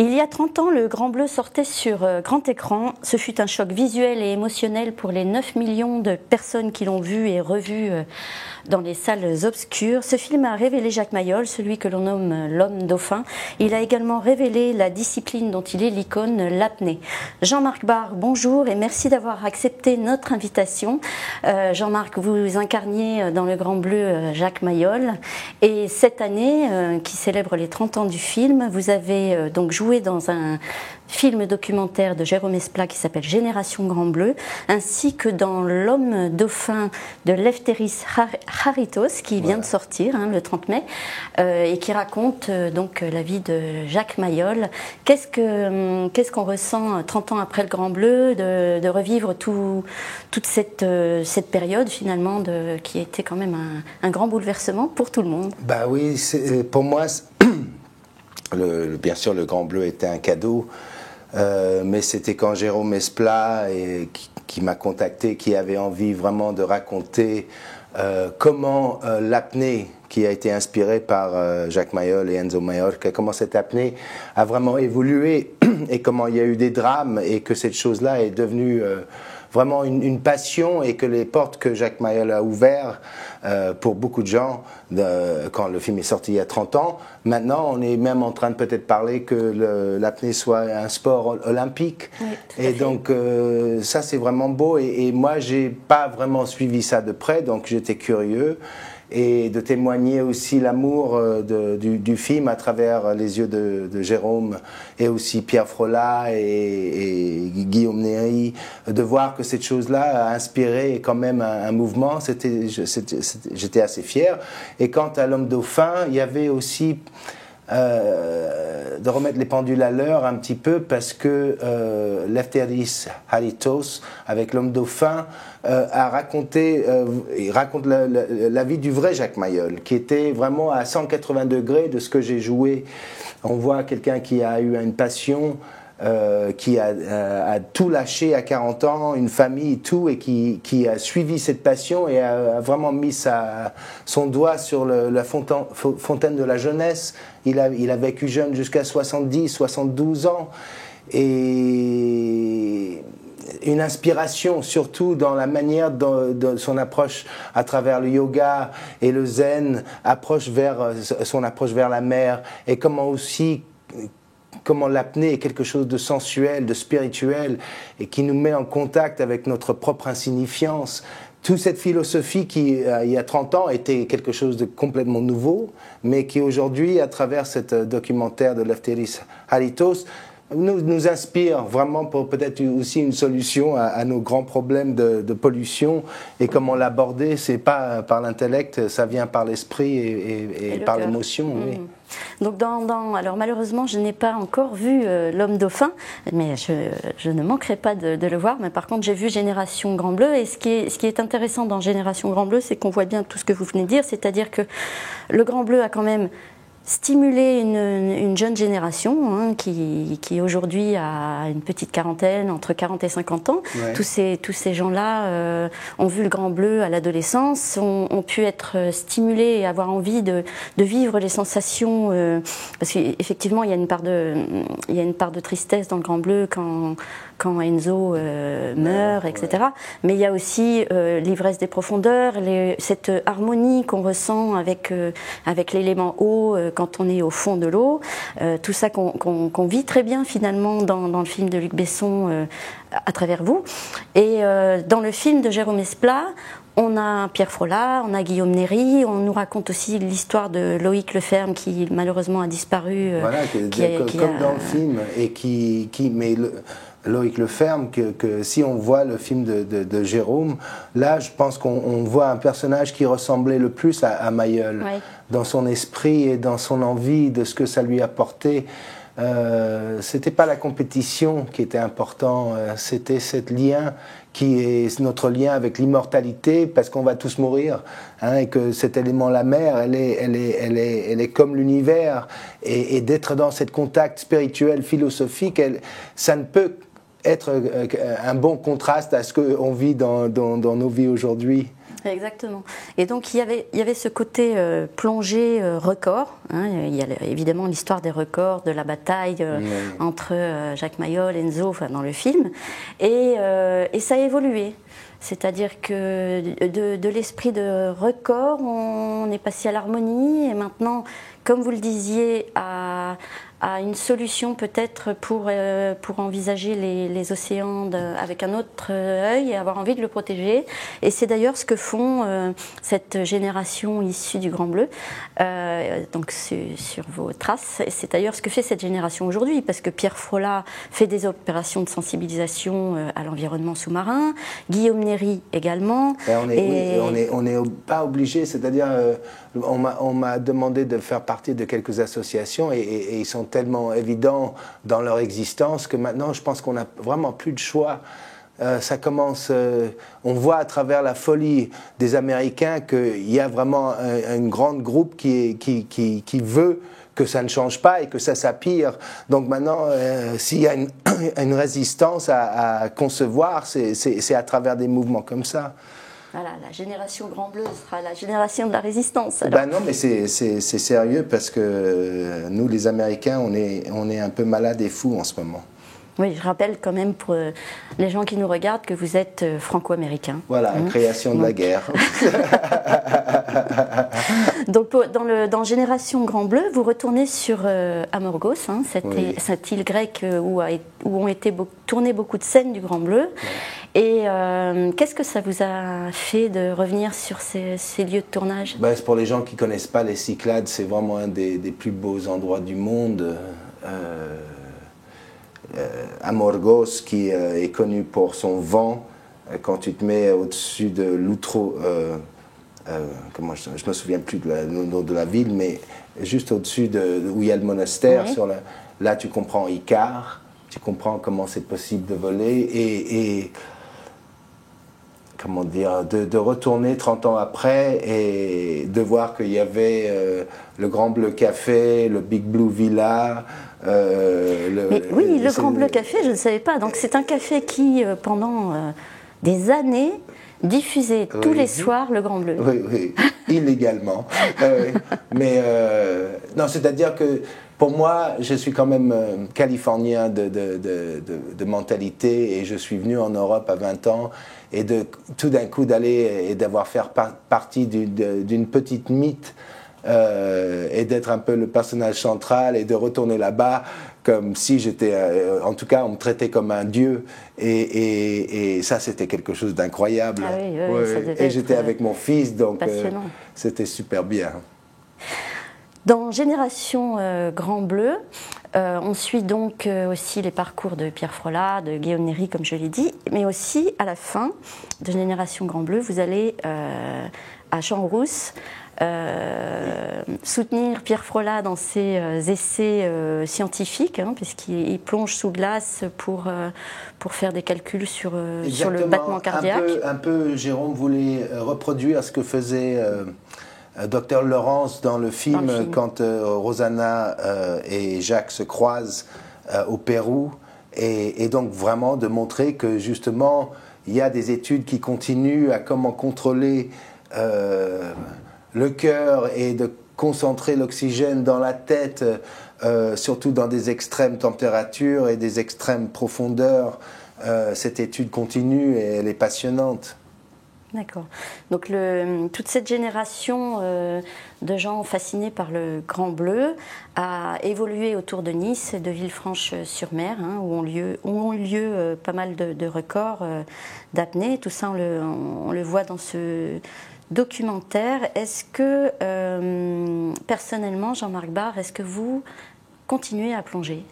Il y a 30 ans, le Grand Bleu sortait sur grand écran. Ce fut un choc visuel et émotionnel pour les 9 millions de personnes qui l'ont vu et revu dans les salles obscures. Ce film a révélé Jacques Mayol, celui que l'on nomme l'homme dauphin. Il a également révélé la discipline dont il est l'icône, l'apnée. Jean-Marc Barre, bonjour et merci d'avoir accepté notre invitation. Jean-Marc, vous incarniez dans le Grand Bleu Jacques Mayol. Et cette année, qui célèbre les 30 ans du film, vous avez donc joué dans un film documentaire de Jérôme Esplat qui s'appelle Génération Grand Bleu, ainsi que dans L'homme dauphin de Lefteris Haritos, qui vient de sortir le 30 mai, et qui raconte donc la vie de Jacques Mayol. Qu'est-ce qu'on ressent 30 ans après le Grand Bleu, de revivre toute cette période finalement qui a été quand même un grand bouleversement pour tout le monde? Bah oui, pour moi, bien sûr, le Grand Bleu était un cadeau. Mais c'était quand Jérôme Esplat qui m'a contacté, qui avait envie vraiment de raconter comment l'apnée, qui a été inspirée par Jacques Mayol et Enzo Maiorca, comment cette apnée a vraiment évolué et comment il y a eu des drames et que cette chose-là est devenue vraiment une passion, et que les portes que Jacques Mayol a ouvertes pour beaucoup de gens quand le film est sorti il y a 30 ans, maintenant on est même en train de peut-être parler que l'apnée soit un sport olympique. Oui, et donc ça c'est vraiment beau, et moi j'ai pas vraiment suivi ça de près, donc j'étais curieux, et de témoigner aussi l'amour du film à travers les yeux de Jérôme et aussi Pierre Frolat et Guillaume Néry, de voir que cette chose-là a inspiré quand même un mouvement. J'étais assez fier. Et quant à l'homme dauphin, il y avait aussi de remettre les pendules à l'heure un petit peu, parce que Lefteris Haritos, avec l'homme dauphin, il raconte la vie du vrai Jacques Mayol, qui était vraiment à 180 degrés de ce que j'ai joué. On voit quelqu'un qui a eu une passion, qui a tout lâché à 40 ans, une famille, tout, et qui a suivi cette passion et a vraiment mis son doigt sur la fontaine de la jeunesse. Il a vécu jeune jusqu'à 70, 72 ans, et une inspiration surtout dans la manière de son approche à travers le yoga et le zen, son approche vers la mer, et comment l'apnée est quelque chose de sensuel, de spirituel, et qui nous met en contact avec notre propre insignifiance. Toute cette philosophie qui, il y a 30 ans, était quelque chose de complètement nouveau, mais qui aujourd'hui, à travers ce documentaire de Lefteris Haritos, nous inspire vraiment pour peut-être aussi une solution à nos grands problèmes de pollution, et comment l'aborder. C'est pas par l'intellect, ça vient par l'esprit et par l'émotion. Oui. Donc alors malheureusement je n'ai pas encore vu l'homme dauphin, mais je ne manquerai pas de le voir. Mais par contre j'ai vu Génération Grand Bleu, et ce qui est intéressant dans Génération Grand Bleu, c'est qu'on voit bien tout ce que vous venez de dire, c'est-à-dire que le Grand Bleu a quand même stimuler une jeune génération qui aujourd'hui a une petite quarantaine, entre 40 et 50 ans. Ouais. Tous ces gens-là ont vu le Grand Bleu à l'adolescence, ont pu être stimulés et avoir envie de vivre les sensations, parce qu'effectivement il y a une part de tristesse dans le Grand Bleu quand Enzo meurt, etc. Mais il y a aussi l'ivresse des profondeurs, cette harmonie qu'on ressent avec l'élément eau quand on est au fond de l'eau. Tout ça qu'on vit très bien finalement dans le film de Luc Besson à travers vous. Et dans le film de Jérôme Esplat, on a Pierre Frolat, on a Guillaume Néry, on nous raconte aussi l'histoire de Loïc Leferme qui malheureusement a disparu. Voilà, comme dans le film, et Loïc Leferme, que si on voit le film de Jérôme, là je pense qu'on voit un personnage qui ressemblait le plus à Mayol, ouais, dans son esprit et dans son envie de ce que ça lui apportait. C'était pas la compétition qui était important, c'était cet lien qui est notre lien avec l'immortalité, parce qu'on va tous mourir, et que cet élément, la mer, elle est comme l'univers, et d'être dans cet contact spirituel, philosophique, ça ne peut être un bon contraste à ce qu'on vit dans nos vies aujourd'hui. Exactement. Et donc il y avait ce côté plongée record. Hein. Il y a évidemment l'histoire des records, de la bataille entre Jacques Mayol, Enzo, enfin, dans le film. Et ça a évolué. C'est-à-dire que de l'esprit de record, on est passé à l'harmonie et maintenant, comme vous le disiez, à une solution peut-être pour envisager les océans avec un autre œil et avoir envie de le protéger. Et c'est d'ailleurs ce que font cette génération issue du Grand Bleu, donc sur vos traces. Et c'est d'ailleurs ce que fait cette génération aujourd'hui, parce que Pierre Frolat fait des opérations de sensibilisation à l'environnement sous-marin, Guillaume Néry également. On n'est pas obligé, c'est-à-dire on m'a demandé de faire partie de quelques associations et ils sont tellement évidents dans leur existence que maintenant je pense qu'on n'a vraiment plus de choix. Ça commence, on voit à travers la folie des Américains qu'il y a vraiment un grand groupe qui veut que ça ne change pas et que ça s'appire. Donc maintenant, s'il y a une résistance à concevoir, c'est à travers des mouvements comme ça. Voilà, la génération Grand Bleu sera la génération de la résistance. Alors. Non, mais c'est sérieux parce que nous, les Américains, on est un peu malades et fous en ce moment. Oui, je rappelle quand même pour les gens qui nous regardent que vous êtes franco-américain. Voilà, création de la guerre. Donc dans Génération Grand Bleu, vous retournez sur Amorgos, hein, cette île grecque où ont été tournées beaucoup de scènes du Grand Bleu. Ouais. Et qu'est-ce que ça vous a fait de revenir sur ces lieux de tournage? C'est pour les gens qui ne connaissent pas les Cyclades, c'est vraiment un des plus beaux endroits du monde. Amorgos qui est connu pour son vent, quand tu te mets au-dessus de l'outro, je me souviens plus du nom de la ville, mais juste au-dessus où il y a le monastère, oui. Là tu comprends Icare, tu comprends comment c'est possible de voler et comment dire, de retourner 30 ans après et de voir qu'il y avait le Grand Bleu Café, le Big Blue Villa. Le Grand Bleu Café, je ne savais pas. Donc c'est un café qui, pendant des années, diffusait tous les soirs le Grand Bleu. Oui, illégalement. Mais non, c'est-à-dire que pour moi, je suis quand même californien de mentalité et je suis venu en Europe à 20 ans et tout d'un coup d'aller et d'avoir fait partie d'une petite mythe et d'être un peu le personnage central et de retourner là-bas comme si j'étais, en tout cas on me traitait comme un dieu et ça c'était quelque chose d'incroyable. Ah oui, ça devait et j'étais avec mon fils donc c'était super bien. Dans Génération Grand Bleu, on suit donc aussi les parcours de Pierre Frolat, de Guillaume Néry, comme je l'ai dit, mais aussi à la fin de Génération Grand Bleu, vous allez à Champs-Rousse soutenir Pierre Frolat dans ses essais scientifiques, hein, puisqu'il plonge sous glace pour faire des calculs sur le battement cardiaque. Un peu, Jérôme voulait reproduire ce que faisait Dr Laurence dans le film. Quand Rosanna et Jacques se croisent au Pérou et donc vraiment de montrer que justement il y a des études qui continuent à comment contrôler le cœur et de concentrer l'oxygène dans la tête, surtout dans des extrêmes températures et des extrêmes profondeurs. Cette étude continue et elle est passionnante. D'accord. Donc toute cette génération de gens fascinés par le Grand Bleu a évolué autour de Nice et de Villefranche-sur-Mer, hein, où ont eu lieu pas mal de records d'apnée. Tout ça, on le voit dans ce documentaire. Est-ce que, personnellement, Jean-Marc Barre, est-ce que vous continuez à plonger ?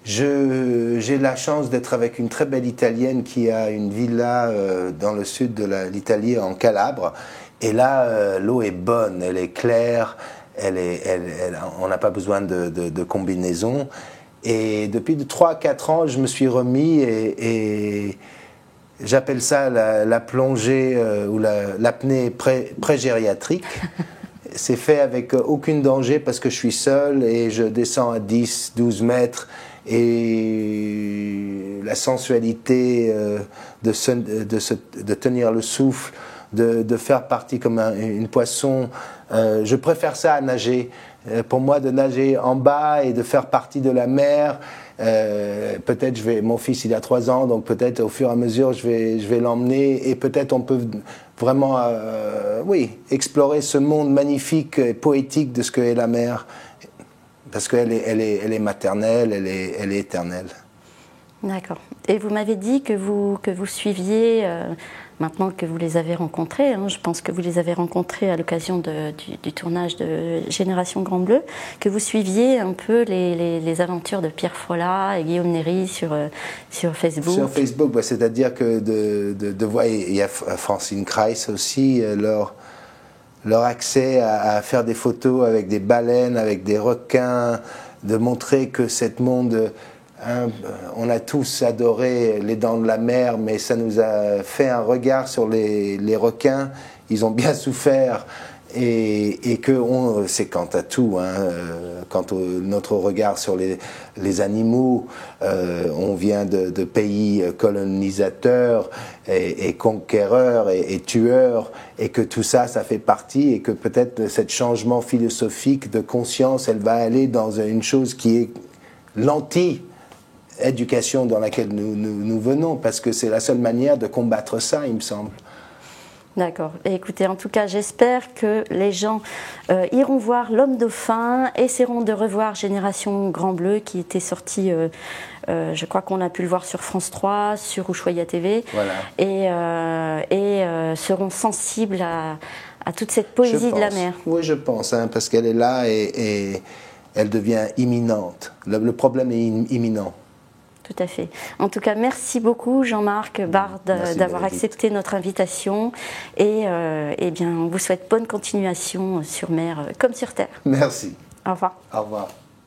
J'ai la chance d'être avec une très belle Italienne qui a une villa dans le sud de l'Italie, en Calabre. Et là, l'eau est bonne, elle est claire, on n'a pas besoin de combinaison. Et depuis 3-4 ans, je me suis remis et j'appelle ça la plongée ou l'apnée pré-gériatrique. C'est fait avec aucun danger parce que je suis seul et je descends à 10-12 mètres. Et la sensualité de tenir le souffle de faire partie comme une poisson. Je préfère ça à nager. Pour moi, de nager en bas et de faire partie de la mer, peut-être mon fils il a 3 ans, donc peut-être au fur et à mesure je vais l'emmener et peut-être on peut vraiment explorer ce monde magnifique et poétique de ce qu'est la mer, parce qu'elle est maternelle, elle est éternelle. D'accord. Et vous m'avez dit que vous suiviez, maintenant que vous les avez rencontrés, je pense que vous les avez rencontrés à l'occasion du tournage de Génération Grand Bleu, que vous suiviez un peu les aventures de Pierre Frolla et Guillaume Néry sur Facebook. Sur Facebook, c'est-à-dire que il y a Francine Kreis aussi, leur accès à faire des photos avec des baleines, avec des requins, de montrer que cet monde... on a tous adoré Les Dents de la Mer, mais ça nous a fait un regard sur les requins. Ils ont bien souffert, et que c'est quant à tout, quant à notre regard sur les animaux. On vient de pays colonisateurs et conquéreurs et tueurs, et que tout ça fait partie, et que peut-être ce changement philosophique de conscience, elle va aller dans une chose qui est éducation dans laquelle nous venons, parce que c'est la seule manière de combattre ça, il me semble. D'accord. Et écoutez, en tout cas, j'espère que les gens iront voir L'Homme Dauphin, essaieront de revoir Génération Grand Bleu, qui était sorti, je crois qu'on a pu le voir sur France 3, sur Ushuaïa TV, voilà. et seront sensibles à toute cette poésie de la mer. Oui, je pense, parce qu'elle est là et elle devient imminente. Le problème est imminent. Tout à fait. En tout cas, merci beaucoup Jean-Marc Bard d'avoir accepté notre invitation, et bien, on vous souhaite bonne continuation sur mer comme sur terre. Merci. Au revoir. Au revoir.